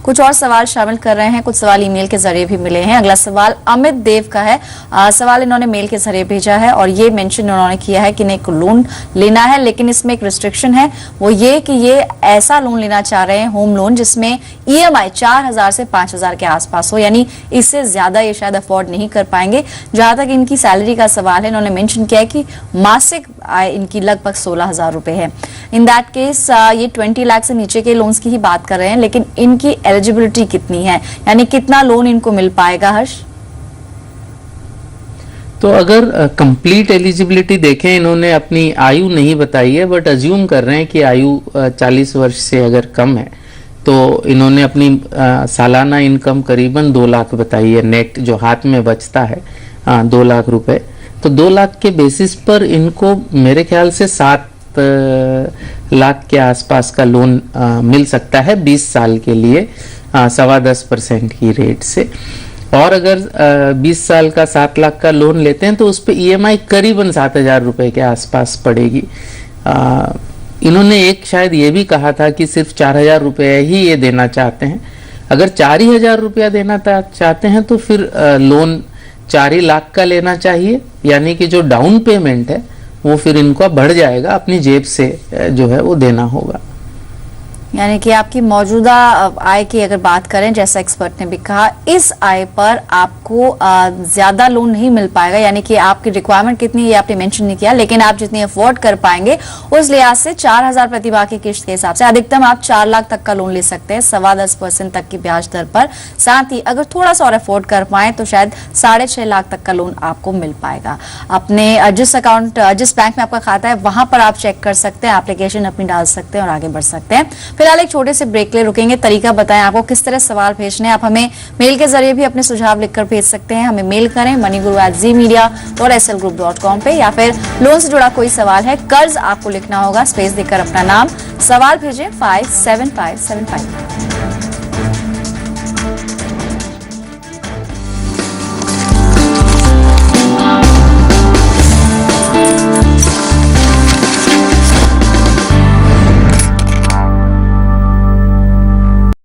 कुछ और सवाल शामिल कर रहे हैं, कुछ सवाल ईमेल के जरिए भी मिले हैं। अगला सवाल अमित देव का है। सवाल इन्होंने मेल के जरिए भेजा है और ये मेंशन उन्होंने किया है कि इन्हें एक लोन लेना है, लेकिन इसमें एक रिस्ट्रिक्शन है, वो ये कि ये ऐसा लोन लेना चाह रहे हैं, होम लोन, जिसमें ईएमआई 4000 से 5000 के आसपास हो, यानी इससे ज्यादा ये शायद अफोर्ड नहीं कर पाएंगे। जहां तक इनकी सैलरी का सवाल है, इन्होंने मेंशन किया है कि मासिक आय इनकी लगभग 16000 रुपए है। इन दैट केस ये 20 लाख से नीचे के लोन्स की ही बात कर रहे हैं, लेकिन इनकी एलिजिबिलिटी कितनी है, यानी कितना लोन इनको मिल पाएगा हर्ष? तो अगर कंप्लीट एलिजिबिलिटी देखें, इन्होंने अपनी आयु नहीं बताई है, बट अज्यूम कर रहे हैं कि आयु 40 वर्ष से अगर कम है, तो इन्होंने अपनी सालाना इनकम करीबन 2 लाख बताई है, नेट जो हाथ में बचता है 2 लाख रुपए। तो 2 लाख के बेसिस पर इनको मेरे ख्याल से 7 लाख के आसपास का लोन मिल सकता है 20 साल के लिए 10.25% की रेट से। और अगर 20 साल का 7 लाख का लोन लेते हैं तो उस पर ईएमआई करीबन 7000 रुपए के आसपास पड़ेगी। इन्होंने एक शायद ये भी कहा था कि सिर्फ 4000 रुपये ही ये देना चाहते हैं। अगर 4000 रुपया देना चाहते हैं तो फिर लोन 4 लाख का लेना चाहिए, यानी कि जो डाउन पेमेंट है वो फिर इनको बढ़ जाएगा, अपनी जेब से जो है वो देना होगा। यानी कि आपकी मौजूदा आय की अगर बात करें, जैसा एक्सपर्ट ने भी कहा, इस आय पर आपको ज्यादा लोन नहीं मिल पाएगा, यानी कि आपकी रिक्वायरमेंट कितनी है आपने मेंशन नहीं किया, लेकिन आप जितनी अफोर्ड कर पाएंगे उस लिहाज से 4000 प्रतिमाह की किश्त के हिसाब से अधिकतम आप 4 लाख तक का लोन ले सकते हैं 10.25% तक की ब्याज दर पर। साथ ही अगर थोड़ा सा और अफोर्ड कर पाए तो शायद 6.5 लाख तक का लोन आपको मिल पाएगा। अपने जिस बैंक में आपका खाता है वहां पर आप चेक कर सकते हैं, एप्लीकेशन अपनी डाल सकते हैं और आगे बढ़ सकते हैं। फिलहाल एक छोटे से ब्रेक ले रुकेंगे। तरीका बताएं आपको किस तरह सवाल भेजने हैं। आप हमें मेल के जरिए भी अपने सुझाव लिखकर भेज सकते हैं। हमें मेल करें moneyguru@zmedia.sl group.com पे, या फिर लोन से जुड़ा कोई सवाल है, कर्ज आपको लिखना होगा, स्पेस देकर अपना नाम, सवाल भेजें 57575।